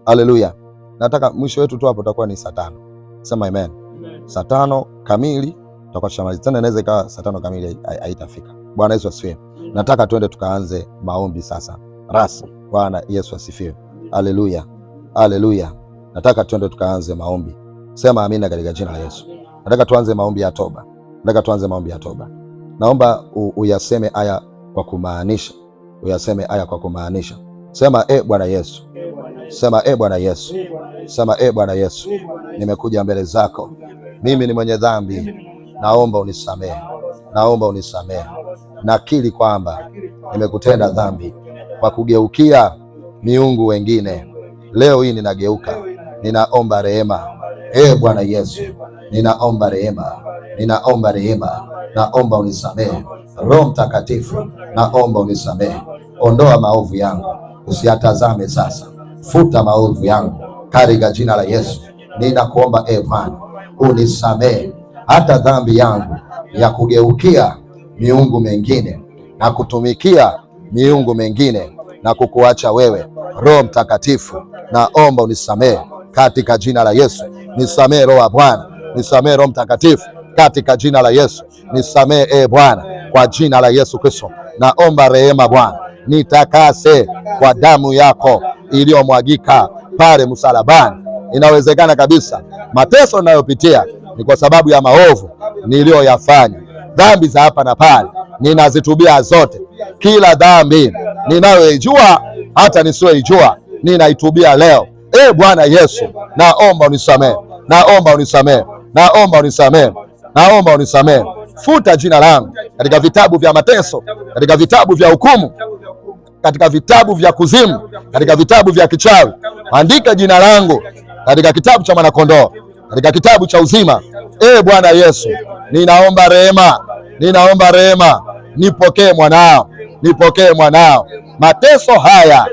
Haleluya. Nataka mwisho wetu tu hapo utakuwa ni saa 5. Sema amen. Saa 5 kamili tutakuwa tushamaliza. Tena inaweza ikawa saa 5 kamili haitafika. Bwana Yesu asifiwe. Nataka tuende tukaanze maombi sasa rasmi. Bwana Yesu asifiwe. Haleluya. Haleluya. Nataka tuende tukaanze maombi. Sema amina katika jina la Yesu. Nataka tuanze maombi ya toba. Nataka tuanze maombi ya toba. Naomba uyaseme haya kwa kumaanisha. Uyaseme haya kwa kumaanisha. Sema Bwana Yesu. Sema Bwana Yesu. Sema Bwana Yesu. Nimekuja mbele zako. Mimi ni mwenye dhambi. Naomba unisamehe. Naomba unisamehe. Nakiri kwamba nimekutenda dhambi kwa kugeukia miungu wengine. Leo hii ninageuka. Ninaomba rehema. Bwana Yesu. Ninaomba rehema. Ninaomba rehema. Naomba unisamehe. Roho Mtakatifu, naomba unisamehe. Ondoa maovu yangu. Usiyatazame sasa. Futa maovu yangu katika jina la Yesu. Ninakuomba Bwana, unisamehe hata dhambi yangu ya kugeukia miungu mengine na kutumikia miungu mengine na kukuacha wewe. Roho Mtakatifu, naomba unisamehe katika jina la Yesu. Nisamehe Roho wa Bwana. Nisamehe Roho Mtakatifu katika jina la Yesu. Nisamehe Bwana kwa jina la Yesu Kristo. Naomba rehema Bwana. Nitakase kwa damu yako iliyomwagika pale msalabani. Inawezekana kabisa mateso ninayopitia ni kwa sababu ya maovu niliyoyafanya. Dhambi za hapa na pale ninazitubia zote. Kila dhambi ninayoijua hata nisiyoijua ninaitubia leo. Bwana Yesu, naomba unisamehe. Naomba unisamehe. Naomba unisamehe. Naomba unisamehe. Futa jina langu katika vitabu vya mateso, katika vitabu vya hukumu, katika vitabu vya kuzimu, katika vitabu vya kichawi. Andika jina langu katika kitabu cha mwanakondoo, katika kitabu cha uzima. Bwana Yesu, ninaomba rehema. Ninaomba rehema. Nipokee mwanao. Nipokee mwanao. Mateso haya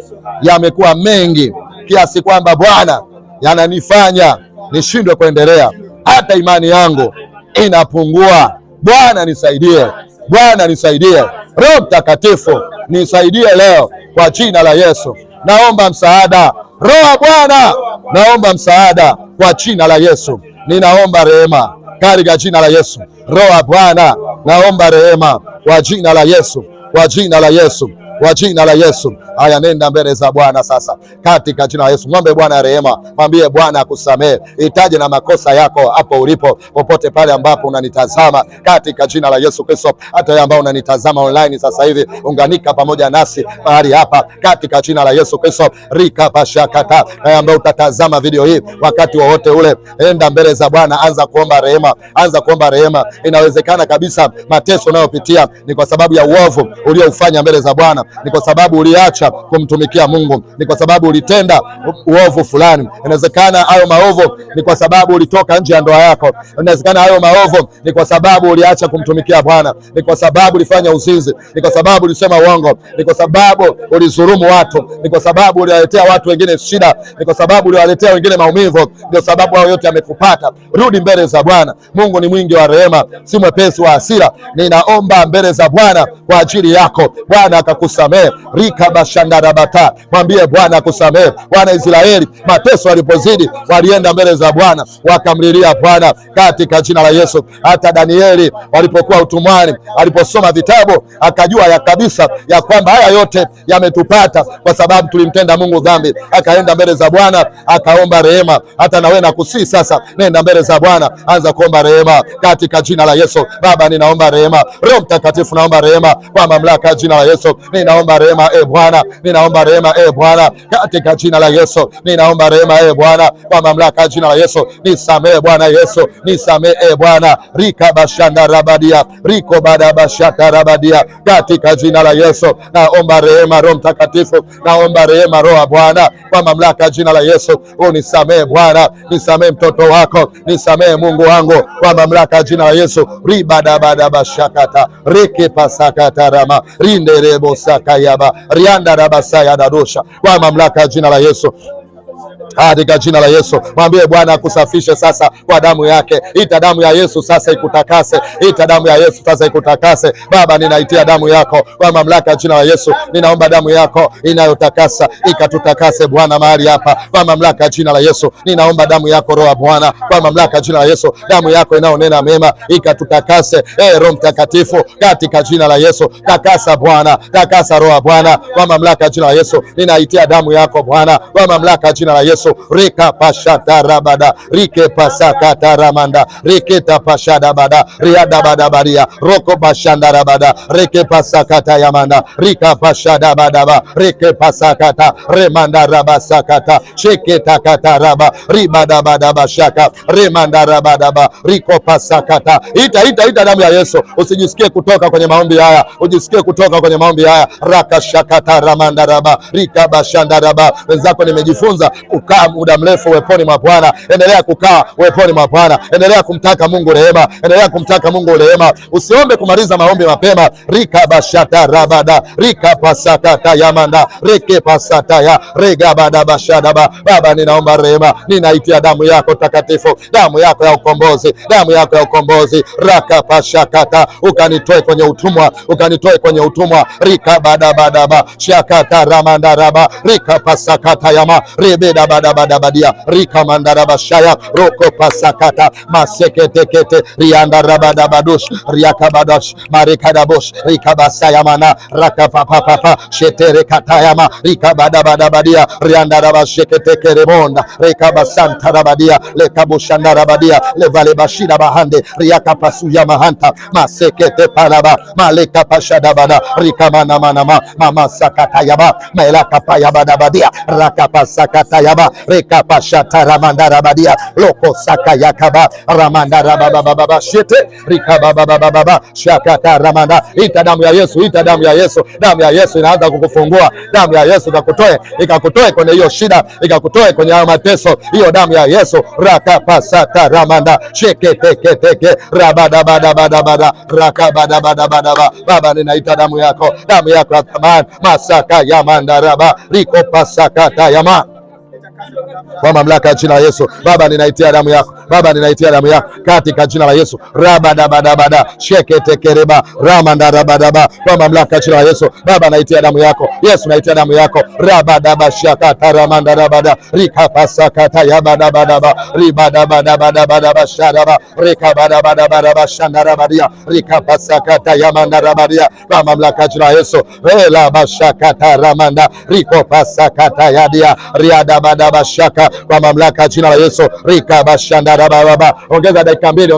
yamekuwa mengi kiasi kwamba Bwana yananifanya nishindwe kuendelea. Hata imani yangu inapungua. Bwana nisaidie. Bwana nisaidie. Roho Mtakatifu nisaidie leo kwa jina la Yesu. Naomba msaada. Roho wa Bwana, naomba msaada kwa jina la Yesu. Ninaomba rehema katika jina la Yesu. Roho wa Bwana, naomba rehema kwa jina la Yesu. Kwa jina la Yesu. Kwa jina la Yesu. Haya, nenda mbele za Bwana sasa katika jina la Yesu. Mwombe Bwana rehema. Mwambie Bwana akusamehe. Itaje na makosa yako hapo ulipo, popote pale ambapo unanitazama katika jina la Yesu Kristo. Hata wewe ambao unanitazama online sasa hivi, unganika pamoja nasi mahali hapa katika jina la Yesu Kristo. Rika pashakata. Ambao utatazama video hii wakati wowote ule, enda mbele za Bwana, anza kuomba rehema. Anza kuomba rehema. Inawezekana kabisa mateso unayopitia ni kwa sababu ya uovu ulioufanya mbele za Bwana. Ni kwa sababu uliacha kumtumikia Mungu. Ni kwa sababu ulitenda uovu fulani. Inawezekana hayo maovu ni kwa sababu ulitoka nje ya ndoa yako. Inawezekana hayo maovu ni kwa sababu uliacha kumtumikia Bwana. Ni kwa sababu ulifanya uzinzi. Ni kwa sababu ulisema uongo. Ni kwa sababu ulizulumu watu. Ni kwa sababu uliwaletea watu wengine shida. Ni kwa sababu uliwaletea wengine maumivu. Ndio sababu hayo yote yamekupata. Rudi mbele za Bwana. Mungu ni mwingi wa rehema, si mwepesi wa hasira. Ninaomba mbele za Bwana kwa ajili yako. Bwana akakusamehe. Rika bashandarabata. Mwambie Bwana akusamehe. Wana Israeli mateso walipozidi, walienda mbele za Bwana wakamlilia Bwana katika jina la Yesu. Hata Danieli walipokuwa utumwani, aliposoma vitabu akajua ya kabisa ya kwamba haya yote yametupata kwa sababu tulimtenda Mungu dhambi. Akaenda mbele za Bwana akaomba rehema. Hata na wewe nakusii sasa, nenda mbele za Bwana, anza kuomba rehema katika jina la Yesu. Baba, ninaomba rehema. Roho Mtakatifu, naomba rehema kwa mamlaka ya jina la Yesu. Ninaomba rehema Bwana. Ninaomba rehema Bwana katika jina la Yesu. Ninaomba rehema Bwana kwa mamlaka ya jina la Yesu. Nisamehe Bwana Yesu. Nisamehe Bwana. Rika bashanda rabadia. Riko bada bashata rabadia katika jina la Yesu. Naomba rehema Roho Mtakatifu. Naomba rehema Roho wa Bwana kwa mamlaka ya jina la Yesu. Unisamehe Bwana. Nisamehe mtoto wako. Nisamehe Mungu wangu kwa mamlaka ya jina la Yesu. Ribada bada bashakata. Rike pasakata rama. Rinderebo sakayaba. Rianda rabasaya dadosha kwa mamlaka ya jina la Yesu. katika jina la Yesu. Mwambie Bwana akusafishe sasa kwa damu yake. Ita damu ya Yesu sasa ikutakase. Ita damu ya Yesu sasa ikutakase. Baba, ninaitia damu yako kwa mamlaka ya jina la Yesu. Ninaomba damu yako inayotakasa ikatutakase Bwana mahali hapa kwa mamlaka ya jina la Yesu. Ninaomba damu yako Roho Bwana kwa mamlaka ya jina la Yesu. Damu yako inayonena mema ikatutakase. Roho Mtakatifu katika jina la Yesu. Takasa Bwana, takasa Roho Bwana kwa mamlaka ya jina la Yesu. Ninaitia damu yako Bwana kwa mamlaka ya jina la Yesu. Rika pashata rabada rike pasakata ramanda riketa pashada bada riada bada baria roko pashanda rabada rike pasakata yamanda rika pashada bada ba rike pasakata remanda rabasakata sheketa kata raba ribada bada bashaka remanda rabada ba riko pasakata. Ita damu ya Yesu. Usijisikie kutoka kwenye maombi haya, ujisikie kutoka kwenye maombi haya. Raka shakata ramanda raba rika bashanda raba. Wenzako nimejifunza kukaa muda mrefu uweponi mwa Bwana. Endelea kukaa uweponi mwa Bwana. Endelea kumtaka Mungu rehema. Endelea kumtaka Mungu rehema. Usiombe kumaliza maombi mapema. Rika bashata rabada rika pasakata yamanda reke pasata ya rega bada bashada ba. Baba, ninaomba rehema. Ninaitia damu yako takatifu, damu yako ya ukombozi, damu yako ya ukombozi. Raka pashakata, ukanitoe kwenye utumwa, ukanitoe kwenye utumwa. Rika bada bada ba shakata ramanda raba rika pasakata yama rebeda bada bada badia rika mandara bashaya roko pasakata masekete kete rianda rabada badush riaka badash marikada bosh rika basaya mana raka papa papa shetere katayama rika bada bada badia rianda rabashekete keremonda rika basanta rabadia lekabushanda rabadia levale bashida bahande riaka pasuya mahanta masekete palaba maleka pashada bada rika mana mana mama sakata yaba melaka paya bada badia raka pasakata yaba reka pashata ramandara badia loko saka yakaba ramandara baba baba shete rika baba baba shakata ramanda. Ita damu ya Yesu, ita damu ya Yesu. Damu ya Yesu inaanza kukufungua. Damu ya Yesu ikakutoe kwenye hiyo shida, ikakutoe kwenye hayo mateso. Hiyo damu ya Yesu raka pasata ramanda sheke teke teke rabada bada bada bada raka bada bada bada. Baba, ninaita damu yako ya thamani masaka ya mandaraba riko pasakata yama kwa mamlaka ya jina la Yesu. Baba, ninaitia damu yako. Baba, ninaitia damu yako katika jina la Yesu. Rabada bada bada shekete kereba ramanda rabada kwa mamlaka ya jina la Yesu. Baba, naitia damu yako. Yesu, naitia damu yako. Rabada bashaka ramanda rabada rika pasakata ya bada bada ribada bada bada bada bashara rika bada bada bada bashanda rabadia rika pasakata ya manda rabadia kwa mamlaka ya jina la Yesu. Ela bashaka ramanda riko pasakata ya dia riada bada bashaka kwa mamlaka jina la Yesu. Rika bashanda baba. Ongeza dakika mbili,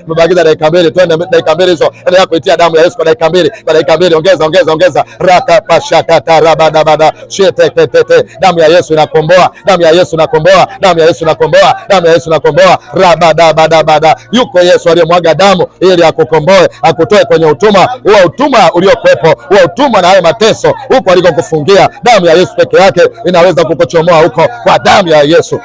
Mbagiza dakika mbili, twende dakika mbili hizo. Endelea kuitia damu ya Yesu kwa dakika mbili, ongeza. Raka bashaka tarabada bada shete tete. Damu ya Yesu inakomboa, damu ya Yesu inakomboa. Rabada bada. Yuko Yesu aliyemwaga damu ili akukomboe, akutoe kwenye utumwa, huo utumwa uliokuepo, huo utumwa na hayo mateso huko alikokufungia. Damu ya Yesu peke yake inaweza kukuchomoa huko. Kwa damu ya Yesu.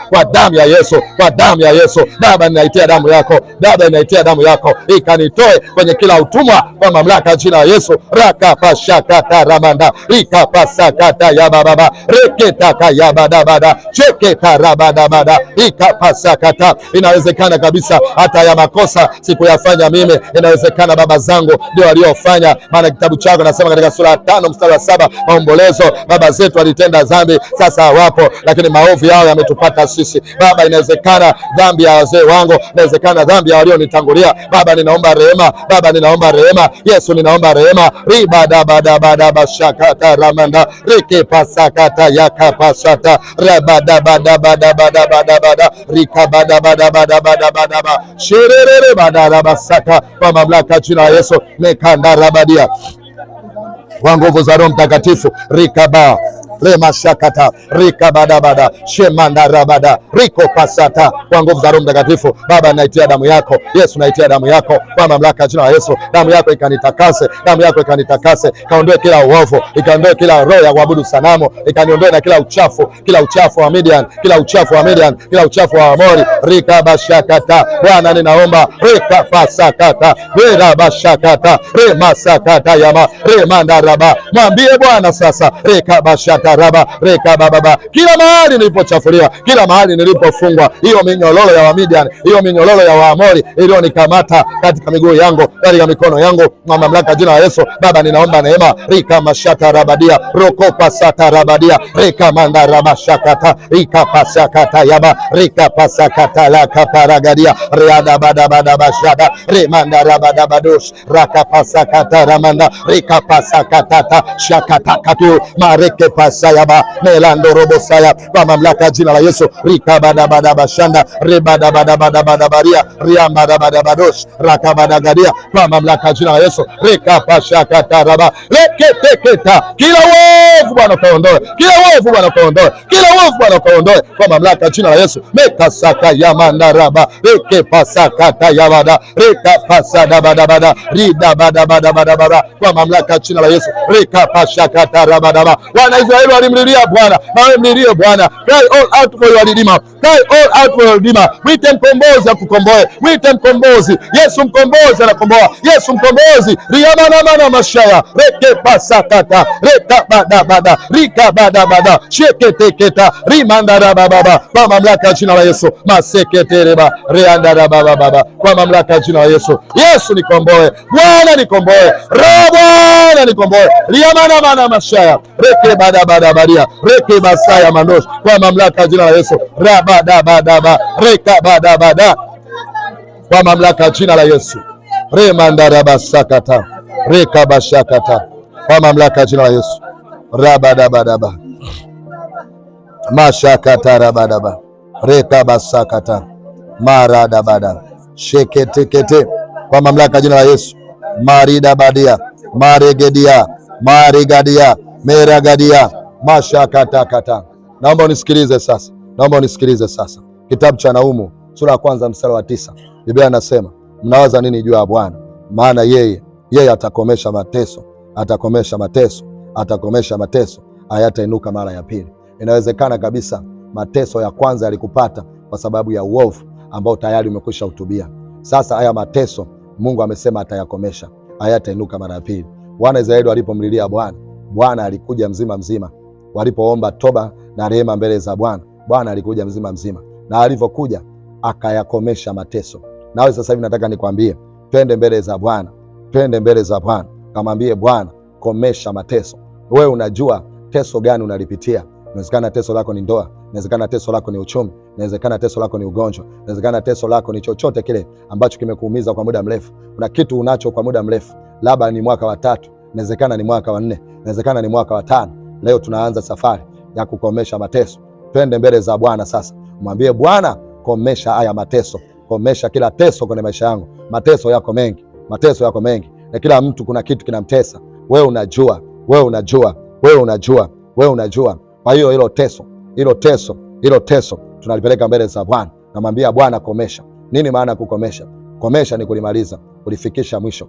Baba, ninaitia damu yako ikanitoe kwenye kila utumwa kwa mamlaka ya jina la Yesu. Raka pashakata ramanda rika pasakata ya baba reketa kaya bada cheketa rabada bada rika pasakata. Inawezekana kabisa hata ya makosa sikuyafanya mimi, inawezekana baba zangu ndio waliofanya, maana kitabu chako nasema katika sura ya 5 mstari wa 7, maombolezo, baba zetu walitenda dhambi, sasa hawapo, lakini maovu yao yametupata sisi. Baba, inawezekana dhambi ya wazee wangu, inawezekana dhambi ya walionitangulia. Baba, ninaomba rehema. Yesu, ninaomba rehema. Ribada bada bashakata ramanda rike pasakata yakapasata rabada bada rika bada shirere bada rabasaka kwa mamlaka jina la Yesu. Nekanda rabadia kwa nguvu za Roho Mtakatifu. Rikaba lema shakata rika bada shemanda rabada riko pasata kwa nguvu za Roho Mtakatifu. Baba, naitia damu yako Yesu, naitia damu yako kwa mamlaka ya jina la Yesu. Damu yako ikanitakase, kaondoe kila uovu, ikaondoe kila roho ya kuabudu sanamu, ikaniondoe na kila uchafu wa Midian, kila uchafu wa Amori. Rika bashakata Bwana, ninaomba rika pasakata wera bashakata rema sakata yama remanda raba. Mwambie Bwana sasa rika bashata raba reka baba. Kila mahali nilipochafuliwa, kila mahali nilipofungwa, hiyo minyororo ya Wamidian, hiyo minyororo ya Waamori iliyonikamata katika miguu yangu, katika mikono yangu, na mamlaka jina la Yesu Baba, ninaomba neema rika mashata rabadia roko pasata rabadia rika manda rabashakata rika pasakata yaba rika pasakata la kaparagadia riada bada bada bashada remanda rabada badush raka pasakata ramanda rika pasakata shakata katu mareke pasayaba melando robo saya kwa mamlaka jina la Yesu rika bada bada bashanda rebada bada bada bada baria riamba bada badush raka bada gadia kwa mamlaka jina la Yesu rika pasakata raba leketeketa kila uovu Bwana kaondoe, kila uovu Bwana kaondoe, kila uovu Bwana kaondoe kwa mamlaka jina la Yesu. Mekasaka ya mandaraba reke pasakata ya bada reka pasada bada bada rida bada bada bada bada kwa mamlaka jina la Yesu reka pasakata rabada. Wana Israeli walimlilia Bwana, na wewe mlilie Bwana. Cry all out for your redeemer, cry all out for your redeemer. Mwite mkombozi akukomboe, mwite mkombozi. Yesu mkombozi anakomboa, Yesu mkombozi. Riamana mana mashaya reke pasakata reka bada bada rika bada bada sheketeketa rimandara baba kwa mamlaka jina la Yesu maseketereba reandara baba kwa mamlaka jina la Yesu. Yesu nikomboe, Bwana nikomboe, Bwana nikomboe. Riamana mana mashaya reke bada bada badia reke basaya mandosh kwa mamlaka jina la Yesu rabada bada reka bada bada kwa mamlaka jina la Yesu remandara basakata reka bashakata kwa mamlaka jina la Yesu rabadabadaba mashakata rabadaba reka basakata maradabada sheketekete kwa mamlaka jina la Yesu maridabadia maregedia marigadia meragadia mashakata kata. Naomba unisikilize sasa, naomba unisikilize sasa. Kitabu cha Naumu sura ya 1 mstari wa 9, Biblia inasema mnawaza nini juu ya Bwana? Maana yeye atakomesha mateso, atakomesha mateso, atakomesha mateso, hayatainuka mara ya pili. Inawezekana kabisa mateso ya kwanza yalikupata kwa sababu ya uovu ambao tayari umekwisha utubia. Sasa haya mateso Mungu amesema atayakomesha, hayatainuka mara ya pili. Wana Israeli walipomlilia Bwana, Bwana alikuja mzima mzima. Walipoomba toba na rehema mbele za Bwana, Bwana alikuja mzima mzima, na alivyokuja akayakomesha mateso. Nawe sasa hivi nataka nikwambie, twende mbele za Bwana, twende mbele za Bwana, kamwambie Bwana, komesha mateso. Wewe unajua teso gani unalipitia? Inawezekana teso lako ni ndoa, inawezekana teso lako ni uchumi, inawezekana teso lako ni ugonjwa, inawezekana teso lako ni chochote kile ambacho kimekuumiza kwa muda mrefu. Kuna kitu unacho kwa muda mrefu, labda ni mwaka wa 3, inawezekana ni mwaka wa 4, inawezekana ni mwaka wa 5. Leo tunaanza safari ya kukomesha mateso. Twende mbele za Bwana sasa, mwambie Bwana, komesha haya mateso, komesha kila teso kwenye maisha yangu. Mateso yako mengi, mateso yako mengi, na kila mtu kuna kitu kinamtesa. Wewe unajua, wewe unajua, wewe unajua, wewe unajua. Kwa hiyo hilo teso tunalipeleka mbele za Bwana, namwambia Bwana, komesha. Nini maana kukomesha? Komesha ni kulimaliza, kulifikisha mwisho,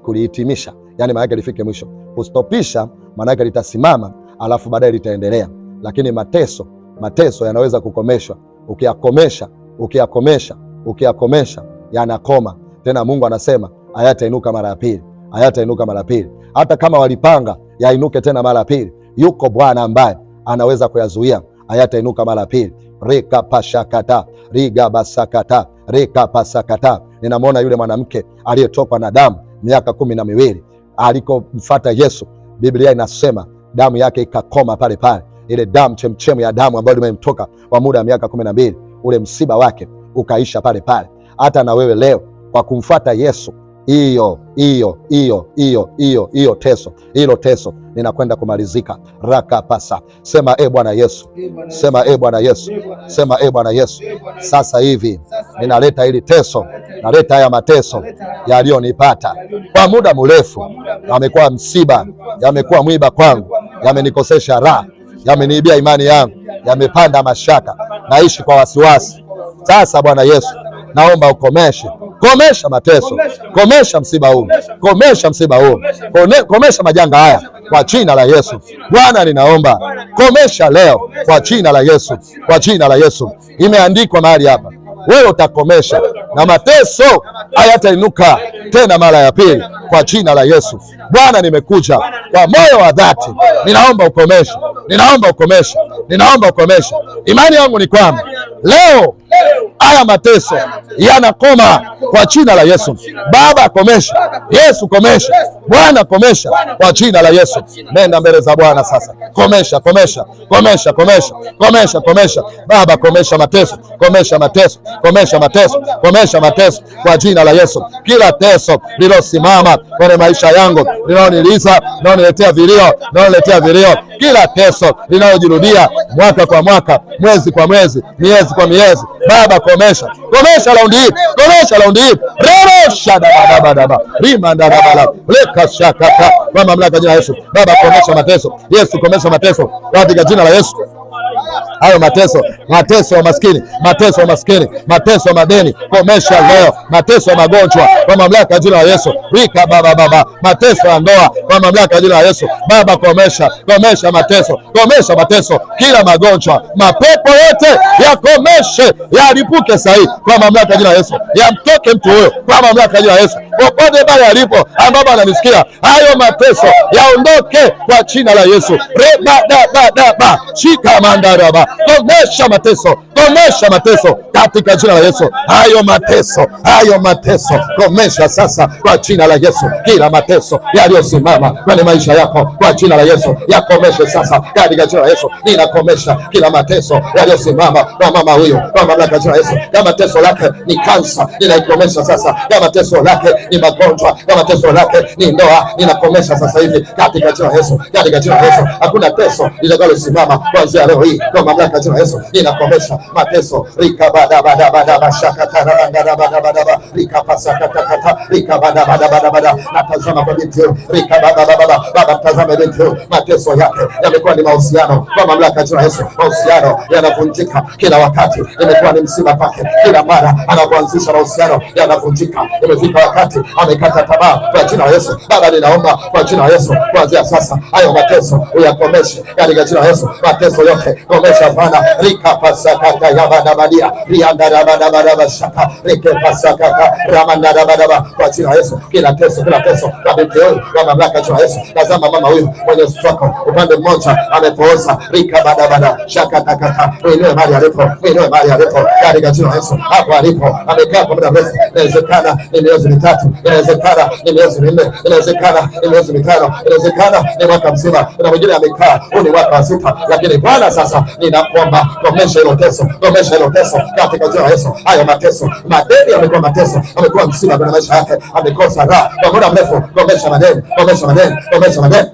kulihitimisha, yani maana yake lifike mwisho. Kustopisha maana yake litasimama, alafu baadaye litaendelea. Lakini mateso yanaweza kukomeshwa. Ukiyakomesha yanakoma. Tena Mungu anasema hayatainuka mara ya pili, hayatainuka mara ya pili. Hata kama walipanga yainuke tena mara ya pili, yuko Bwana ambaye anaweza kuyazuia, hayatainuka mara ya pili. Reka pashakata riga basakata reka pasakata. Ninamwona yule mwanamke aliyetokwa na damu miaka 12 alikomfuata Yesu. Biblia inasema damu yake ikakoma pale pale, ile damu, chemchemu ya damu ambayo imemtoka kwa muda wa miaka 12, ule msiba wake ukaisha pale pale. Hata na wewe leo kwa kumfuata Yesu, hilo teso linakwenda kumalizika. Rakapasa. Sema Bwana Yesu, sema Bwana Yesu, sema Bwana Yesu, sasa hivi ninaleta hili teso, naleta haya mateso yaliyonipata kwa muda mrefu. Yamekuwa msiba, yamekuwa mwiba kwangu, yamenikosesha raha, yameniibia imani yangu, yamepanda mashaka, naishi kwa wasiwasi. Sasa Bwana Yesu, naomba ukomeshe, komesha mateso, komesha msiba huu, komesha msiba huu, komesha majanga haya kwa jina la Yesu. Bwana, ninaomba komesha leo kwa jina la Yesu, kwa jina la Yesu. Imeandikwa mahali hapa, wewe utakomesha na mateso hayatainuka tena mara ya pili kwa jina la Yesu. Bwana, nimekuja kwa moyo wa dhati, ninaomba ukomeshe, ninaomba ukomeshe, ninaomba ukomeshe. Imani yangu ni kwamba leo haya mateso yanakoma kwa jina la Yesu. Baba, komesha. Yesu, komesha. Bwana, komesha kwa jina la Yesu. Nenda mbele za Bwana sasa. Komesha, komesha, komesha, komesha, komesha, komesha. Baba, komesha mateso, komesha mateso, komesha mateso, komesha mateso kwa jina la Yesu. Kila teso lilosimama kwenye maisha yangu, linaloniliza, linaloniletea vilio, kila teso linalojirudia mwaka kwa mwaka, mwezi kwa mwezi, miezi kwa miezi, Baba, komesha, komesha raundi hii, komesha raundi hii. Rosha dabadabadaba rimandabala leka shakata kwa mamlaka jina la Yesu. Baba, komesha mateso. Yesu, komesha mateso katika jina la Yesu. Hayo mateso, mateso ya maskini, mateso ya maskini, mateso ya madeni, komesha leo. Mateso ya magonjwa kwa mamlaka ya jina la Yesu. Rika baba, mateso ya ndoa kwa mamlaka ya jina la Yesu. Baba, komesha, komesha mateso, komesha mateso, kila magonjwa, mapepo yote yakomeshe, yalipuke sahi kwa mamlaka ya jina la Yesu. Yamtoke mtu huyo kwa mamlaka ya jina la Yesu. Popote pale alipo ambapo ananisikia, hayo mateso yaondoke kwa jina la Yesu. Reba shika mandaraba, komesha mateso, komesha mateso katika jina la Yesu. Hayo mateso, hayo mateso komesha sasa kwa jina la Yesu. Kila mateso yaliyosimama kwenye maisha yako kwa jina la Yesu yakomeshe sasa katika jina la Yesu. Ninakomesha kila mateso yaliyosimama kwa mama huyo kwa mamlaka ya jina la Yesu. Kama teso lake ni kansa, ninaikomesha sasa. Kama teso lake ni magonjwa, kama teso lake ni ndoa, ninakomesha sasa hivi katika jina la Yesu, katika jina la Yesu. Hakuna teso litakalosimama kuanzia leo hii kwa mamlaka ya jina la Yesu. Ninakomesha mateso. Rikabadabadabadaba shakatarabadabadabadaba rikapasakatakata rikabadabadabadabada. Natazama kwa binti huyo, rikabadabadabada. Baba, tazama binti huyo, mateso yake yamekuwa ni mahusiano kwa mamlaka ya jina la Yesu. Mahusiano yanavunjika kila wakati, imekuwa ni msiba kwake. Kila mara anapoanzisha mahusiano yanavunjika. Imefika wakati amekata tamaa kwa jina la Yesu. Baba, ninaomba kwa jina la Yesu, kuanzia sasa hayo mateso uyakomeshe katika jina la Yesu. Mateso yote komesha Bwana. Rikapasakata yabadabadia riandarabadabadaba shaka rikepasakata ramandarabadaba kwa jina la Yesu. Kila teso, kila teso kwa binti huyu kwa mamlaka ya jina la Yesu. Tazama mama huyu mwenye stroke, upande mmoja amepooza. Rikabadabada shakatakata, mwinue mali alipo, mwinue mali alipo katika jina la Yesu. Hapo alipo amekaa kwa muda mrefu, inawezekana ni miezi mitatu, inawezekana ni miezi minne, inawezekana ni miezi mitano, inawezekana ni mwaka mzima, na mwingine amekaa huu ni mwaka wa sita. Lakini Bwana, sasa ninakuomba komesha hilo teso, komesha hilo teso katika jina la Yesu. Hayo mateso, madeni yamekuwa mateso, amekuwa msiba kwenye maisha yake, amekosa raha kwa muda mrefu. Komesha madeni, komesha madeni, komesha madeni.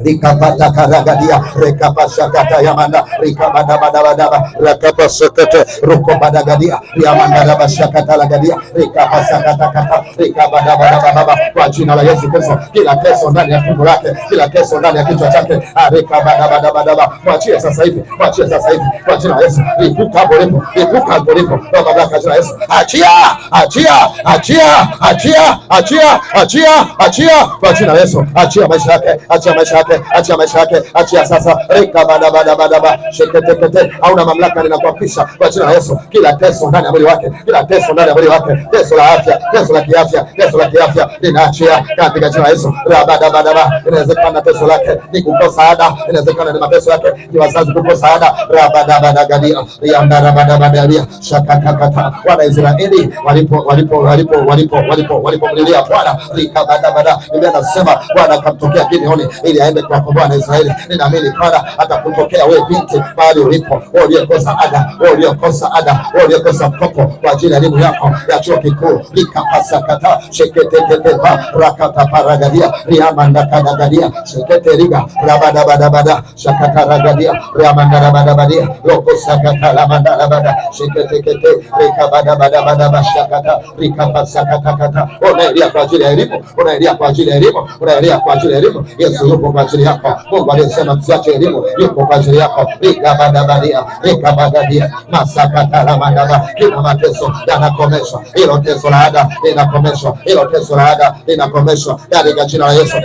Rikapata karagadia rekapashakata yamanda rikabadabadabadaba rakapasakata rukobadagadia riamandabashakata lagadia rikapasakatakata rikabadabadabadaba kwa jina la Yesu Kristo. Kila teso ndani ya tumbo lake, kila teso ndani ya kichwa chake, rikabadabadabadaba mwachie sasa hivi, mwachie sasa hivi kwa jina la Yesu. Lipuka hapo lipo, lipuka hapo lipo kwa mamlaka ya jina la Yesu. Achia, achia, achia, achia, achia, achia, achia kwa jina la Yesu. Achia maisha yake, achia maisha yake, achia maisha yake, achia sasa. Rikabadabadabadaba sheketekete, hauna mamlaka, ninakuapisha kwa jina la Yesu. Kila teso ndani ya mwili wake, kila teso ndani ya mwili wake, teso la afya, teso la kiafya, teso la kiafya, ninaachia katika jina la Yesu. Rabadabadaba, inawezekana teso lake ni kukosa ada, inawezekana ni mateso yake ni wazazi kukosa ada. Rabadabadagadia riandarabadabadaria shakatakata. Wana Israeli walipomlilia Bwana, rikabadabada, Biblia inasema Bwana akamtokea Gideoni ili aende kuwakomboa na Israeli. Ninaamini Bwana atakutokea wewe binti mahali ulipo, wewe uliyekosa ada, wewe uliyekosa ada, wewe uliyekosa mkopo kwa ajili ya elimu yako ya chuo kikuu. Rikapasakata sheketeketa rakata paragadia riamandakadagadia sheketeriga rabadabadabada shakataragadia riamandabadabadia lokosakata lamandabada sheketekete rikabadabadabada shakata rikapasakatakata. Unaelia kwa ajili ya elimu, unaelia kwa ajili ya elimu, unaelia kwa ajili ya elimu. Yesu yupo kwa ajili yako. Mungu aliyesema msiache elimu yupo kwa ajili yako. Rikabadabadia rikabadadia masakata la mandaba. Kila mateso yanakomeshwa, hilo teso la ada linakomeshwa, hilo teso la ada linakomeshwa katika jina la Yesu.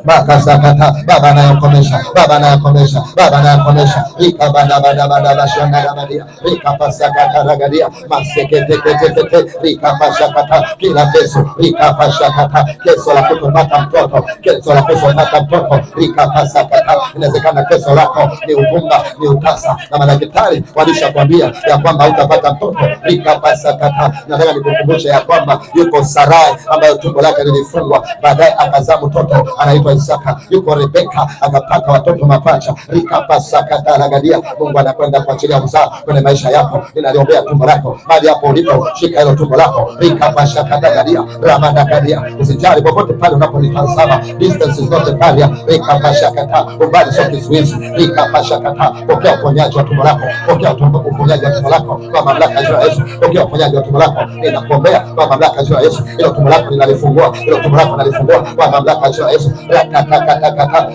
Makasakata, Baba anayakomesha, Baba anayakomesha, Baba anayakomesha. Rika bada bada bada bashanga badia, rika pasakata ragadia, masekete kete, rika pasakata kila keso, rika pasakata keso la kutopata mtoto, keso la kutopata mtoto, rika pasakata. Inawezekana keso lako ni ugumba, ni utasa, na madaktari walishakwambia ya kwamba hutapata mtoto. Rika pasakata. Nataka nikukumbushe ya kwamba yuko Sarai ambayo tumbo lake lilifungwa, baadaye akazaa mtoto anaitwa Isaka. Yuko Rebeka akapata watoto mapacha. Rika pasakata ragadia. Mungu anakwenda kuachilia mzao kwenye maisha yako. Ninaliombea tumbo lako mahali hapo ulipo, shika hilo tumbo lako. Rika pasakata ragadia, ramanda gadia. Usijali popote pale unaponitazama, distance is not a barrier. Rika pasakata, umbali sio kizuizi. Rika pasakata, pokea uponyaji wa tumbo lako, pokea uponyaji wa tumbo lako kwa mamlaka ya Yesu. Pokea uponyaji wa tumbo lako, ninakuombea kwa mamlaka ya Yesu. Hilo tumbo lako ninalifungua, hilo tumbo lako ninalifungua kwa mamlaka ya Yesu. Raka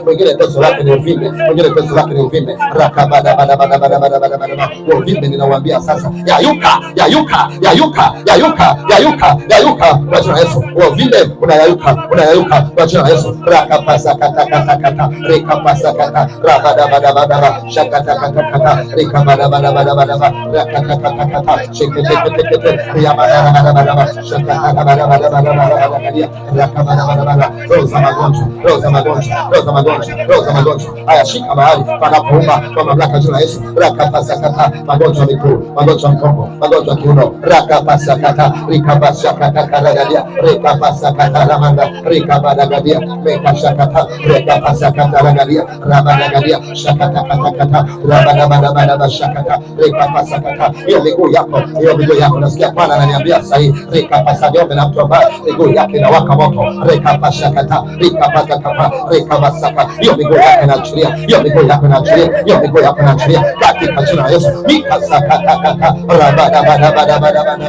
wengine teso lake ni uvimbe, wengine teso lake ni uvimbe. Raka bada bada bada bada bada bada bada. Uvimbe ninawaambia sasa, yayuka yayuka yayuka yayuka yayuka yayuka kwa jina la Yesu. Uvimbe unayayuka, unayayuka kwa jina la Yesu. Raka pasa kata kata kata, rika pasa kata, rabada bada bada bada, shakata kata kata, rika bada bada bada bada, raka kata kata, shikete kete kete, ya bada bada bada bada, shakata bada bada bada bada, raka bada bada bada. Roza magonjwa, roza magonjwa, roza magonjwa, roza magonjwa. Haya, shika mahali panapouma kwa mamlaka ya jina la Yesu. Raka pasa kata, magonjwa miguu, magonjwa mgongo, magonjwa kiuno. Raka pasa kata, rika pasa kata karagadia, rika pasa kata ramanda, rika bada gadia, rika shakata, rika pasa kata ragadia, rabada gadia, shakata kata kata, rabada bada bada shakata, rika pasa kata. Hiyo miguu yako, hiyo miguu yako, nasikia Bwana ananiambia sasa hivi, rika pasa ndio na mtu ambaye miguu yake inawaka moto. Rika pasa kata, rika pasa kata, rika pasa kata. Hiyo miguu yako inaachilia, hiyo miguu yako inaachilia, hiyo miguu yako inaachilia katika jina la Yesu. Rika sakata kata, rabada bada bada bada bada,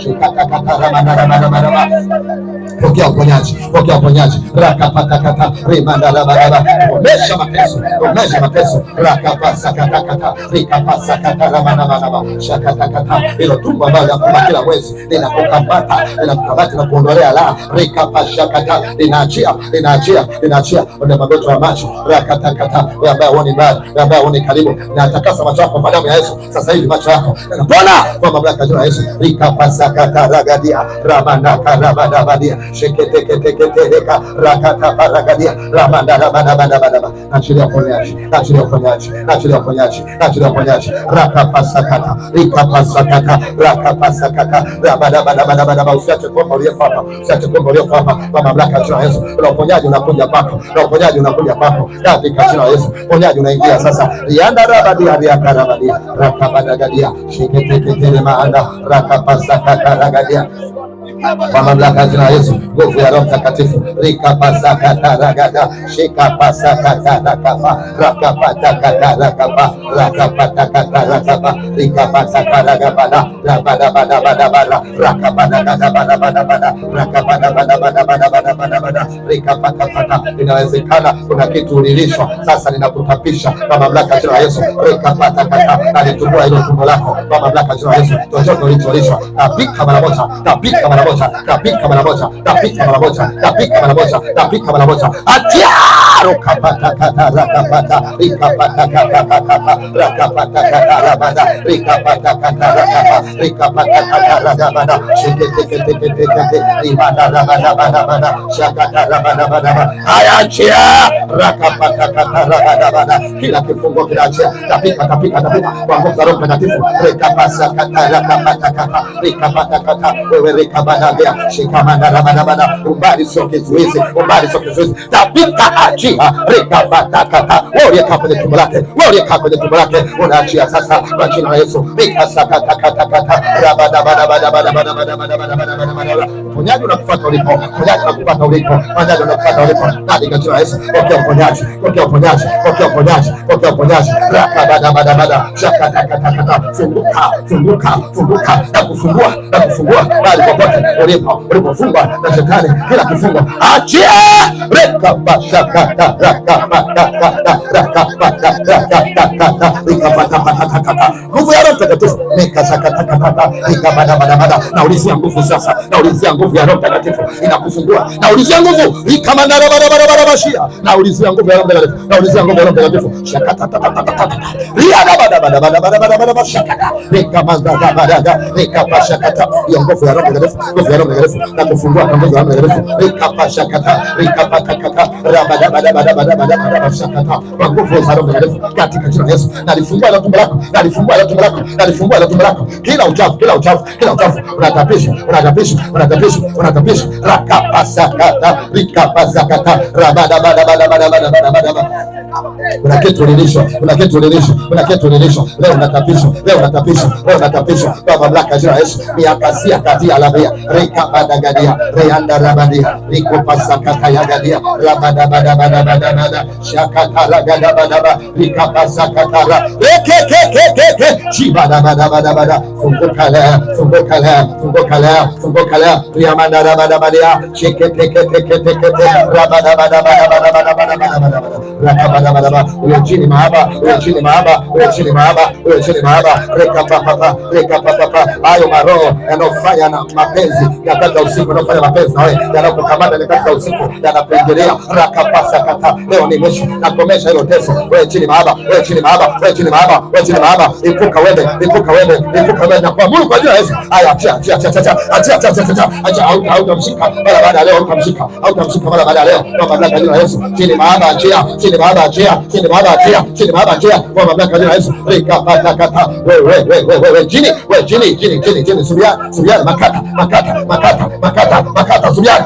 shikata kata, rabada bada bada. Pokea uponyaji, pokea uponyaji. Raka pata kata, rimanda rabada, komesha mateso, komesha mateso. Raka pasa kata kata, rika pasa kata, rabada bada, shakata kata. Hilo tumbo ambalo linakuuma kila mwezi linakukamata, linakukamata na kuondolea la. Rika pasa kata, linaachia, linaachia, linaachia. Ndio magonjwa ya macho. Raka kata, wewe ambaye huoni mbali, wewe ambaye huoni karibu, na atakasa macho yako kwa damu ya Yesu. Sasa hivi macho yako yanapona kwa mamlaka ya Yesu. Rika pasa kata ragadia, ramanda karabada badia, shekete kete kete reka rakata paragadia, ramanda rabada bada bada. Achilia uponyaji, achilia uponyaji, achilia uponyaji, achilia uponyaji. Raka pasa kata, rika pasa kata, raka pasa kata, rabada bada bada bada. Usiache kuomba uliyepata, usiache kuomba uliyopata kwa mamlaka ya Yesu. Na uponyaji unakuja kwako, na uponyaji unakuja kwako katika jina la Yesu. Uponyaji unaingia sasa. Rianda rabadia riaka rabadia, raka bada gadia, shekete kete maanda, raka pasa kata ragadia kwa mamlaka ya jina la Yesu. Nguvu ya Roho Mtakatifu. Rika pasa kata ragada, shika pasa kata rakapa, raka pata kata rakapa, raka pata kata rakapa, rika pasa kata rakapa, rabada bada bada bada, raka bada bada bada bada bada, raka bada bada bada bada bada bada bada, rika pata pata. Inawezekana kuna kitu ulilishwa, sasa ninakutapisha kwa mamlaka ya jina la Yesu. Rika pata kata, alitumua hilo tumbo lako kwa mamlaka ya jina la Yesu. Chochote ulicholishwa, tapika mara moja, tapika mara moja, tapika mara moja, tapika mara moja, tapika mara moja, tapika mara moja. Achia rokapata kata rakapata, rikapata kata kata, rakapata kata rabada, rikapata kata rakapa, rikapata kata rabada, shekete kete kete kete, ribada rabada bada bada, shakata rabada bada. Haya, achia rakapata kata rabada bada. Kila kifungo kinaachia, tapika tapika tapika kwa nguvu za Roho Mtakatifu. Rikapasa kata rakapata kata, rikapata kata, wewe rikabada shikamana rabada bada. Umbali sio kizuizi, umbali sio kizuizi. Tapika, achia rikapata kata. Wewe kaa kwenye tumbo lake, wewe kaa kwenye tumbo lake, unaachia sasa kwa jina la Yesu. Rikasakata kata kata, rabada bada bada bada bada bada bada bada bada bada. Uponyaji unakufuata ulipo, uponyaji unakufuata ulipo, uponyaji unakufuata ulipo. Ndani kwa jina la Yesu. Pokea uponyaji, pokea uponyaji, pokea uponyaji, pokea uponyaji. Rakabada bada bada, shakata kata kata. Funguka, funguka, funguka na kufungua, na kufungua bali popote ulipofungwa na shetani, kila kifungo achia. Reka bashaka nguvu ya Roho Mtakatifu. Naulizia nguvu sasa, naulizia nguvu ya Roho Mtakatifu inakufungua, naulizia nguvu naulizia nguvu ya Roho Mtakatifu, naulizia nguvu ya Roho Mtakatifu. Hiyo nguvu ya Roho Mtakatifu, nguvu ya Roho Mtakatifu na kufungua kwa nguvu ya Roho Mtakatifu. Kwa nguvu za Roho Mtakatifu katika jina la Yesu, nalifungua ile tumbo lako, nalifungua ile tumbo lako, nalifungua ile tumbo lako, kila uchafu, kila uchafu, kila uchafu unatapishwa, unatapishwa, unatapishwa, unatapishwa. Rakapasakata rikapasakata rabada bada bada bada bada bada bada. Kuna kitu ulilishwa, kuna kitu ulilishwa, kuna kitu ulilishwa. Leo unatapishwa, leo unatapishwa, leo unatapishwa kwa mamlaka ya Yesu. Miakasia kati ya labia rikabada gadia reanda rabadia rikopasakata ya gadia rabada bada bada bada bada shakata ragada bada bada rikapasakata ra keke chibada bada bada bada. Funguka leo, funguka leo, funguka leo, funguka leo. Riamanda rabada bada cheke teke teke teke rabada bada bada bada bada bada bada rakabada bada bada. Ule chini mahaba, ule chini mahaba, ule chini mahaba, ule chini mahaba. Reka papa, reka papa. Hayo maroho yanofanya na mapenzi nyakati za usiku, yanofanya mapenzi na wewe, yanakukamata nyakati za usiku, yanapendelea rakapasa kata. Leo ni mwisho, nakomesha hilo teso. Wewe chini mahaba, wewe chini mahaba, wewe chini mahaba, wewe chini mahaba. Ipuka wewe, ipuka wewe, ipuka wewe na kwa Mungu kwa jina la Yesu. Haya, achia achia achia achia achia achia. Hautamshika mara baada ya leo, hautamshika, hautamshika mara baada ya leo kwa mamlaka ya jina la Yesu. Chini mahaba achia, chini mahaba achia, chini mahaba achia, chini mahaba achia kwa mamlaka ya jina la Yesu. Rikapata kata. Wewe chini, wewe chini, chini chini chini. Subiani makata makata makata makata makata. Subiani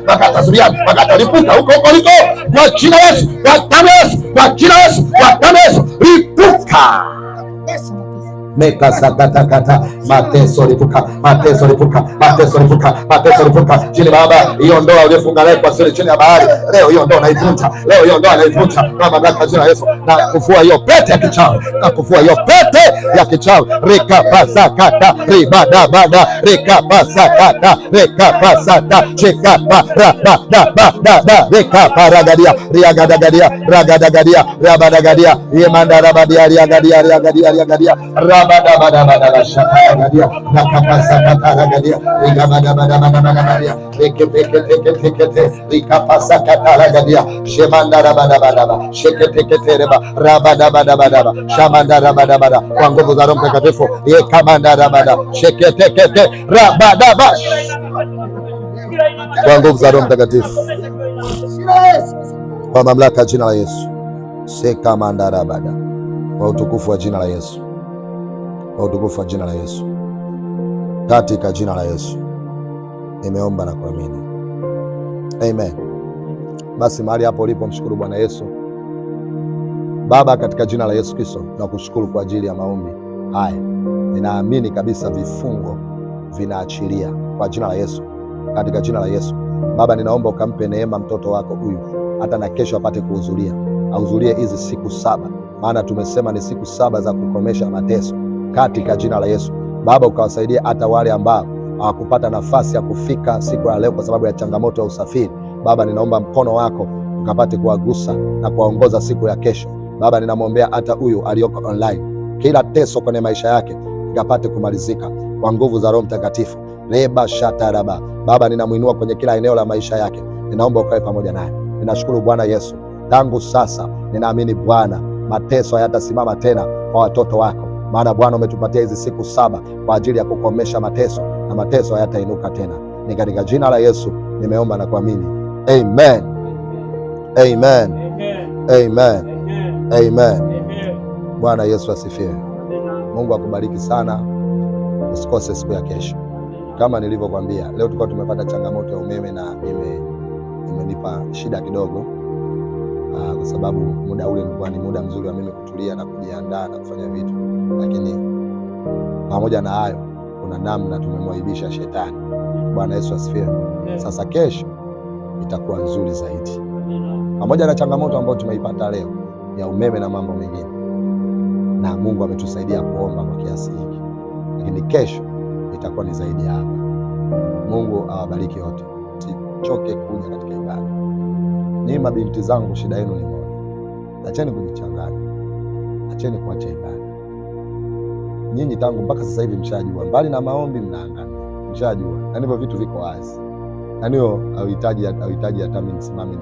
makata subiani makata. Lipuka huko huko liko kwa jina la Yesu, kwa damu ya Yesu, kwa jina la Yesu, kwa damu ya Yesu. Lipuka mekasakatakata mateso lipuka, mateso lipuka, mateso lipuka, mateso lipuka. Chini baba, hiyo ndoa uliyofunga nayo kwa siri chini ya bahari, leo hiyo ndoa naivunja, leo hiyo ndoa naivunja kwa mamlaka ya jina la Yesu, na kufua hiyo pete ya kichawi, na kufua hiyo pete ya kichawi. Rekapasakata ribada bada, rekapasakata rekapasata chekapa rabada bada rekaparagadia riagadagadia ragadagadia rabadagadia yemanda rabadia riagadia riagadia riagadia rabada bada bada shakagadia nakapasakata ragadia rigabada bada bada bada rekepekete rikapasakata ragadia shemanda rabada bada shekete reba rabada bada bada shamanda rabada bada kwa nguvu za Roho Mtakatifu yekamanda rabada shekete rabada bash kwa nguvu za Roho Mtakatifu kwa mamlaka ya jina la Yesu sekamanda rabada kwa utukufu wa jina la Yesu, kwa utukufu wa jina la Yesu, katika jina la Yesu nimeomba na kuamini, amen. Basi mahali hapo ulipo, mshukuru Bwana Yesu. Baba, katika jina la Yesu Kristo nakushukuru kwa ajili ya maombi haya. Ninaamini kabisa vifungo vinaachilia kwa jina la Yesu, katika jina la Yesu. Baba, ninaomba ukampe neema mtoto wako huyu, hata na kesho apate kuhudhuria, ahudhurie hizi siku 7, maana tumesema ni siku 7 za kukomesha mateso, katika jina la Yesu. Baba, ukawasaidia hata wale ambao hawakupata nafasi ya kufika siku ya leo kwa sababu ya changamoto ya usafiri. Baba, ninaomba mkono wako ukapate kuwagusa na kuwaongoza siku ya kesho. Baba, ninamwombea hata huyu aliyoko online, kila teso kwenye maisha yake ikapate kumalizika kwa nguvu za Roho Mtakatifu. Reba shataraba. Baba, ninamuinua kwenye kila eneo la maisha yake, ninaomba ukae pamoja naye. Ninashukuru Bwana Yesu, tangu sasa ninaamini Bwana mateso hayatasimama tena kwa watoto wako, maana Bwana umetupatia hizi siku 7 kwa ajili ya kukomesha mateso, na mateso hayatainuka tena. Ni katika jina la Yesu nimeomba na kuamini, amen. Amen. Amen. Amen. Bwana Yesu asifiwe. Mungu akubariki sana. Usikose siku ya kesho. Kama nilivyokuambia, leo tulikuwa tumepata changamoto ya umeme na imenipa shida kidogo, kwa sababu muda ule ulikuwa ni muda mzuri wa mimi kutulia na kujiandaa na kufanya vitu, lakini pamoja na hayo kuna namna tumemwaibisha shetani. Bwana Yesu asifiwe. Sasa kesho itakuwa nzuri zaidi, pamoja na changamoto ambayo tumeipata leo ya umeme na mambo mengine, na Mungu ametusaidia kuomba kwa kiasi hiki, lakini kesho itakuwa ni zaidi hapa. Mungu awabariki wote, usichoke kuja katika ibada. Nyinyi mabinti zangu, shida yenu ni moja. Acheni kujichanganya, acheni kuacha ibada. Nyinyi tangu mpaka sasa hivi mshajua, mbali na maombi mnaangamia, mshajua. Yaani hivyo vitu viko wazi, yaani hauhitaji hata mimi nisimame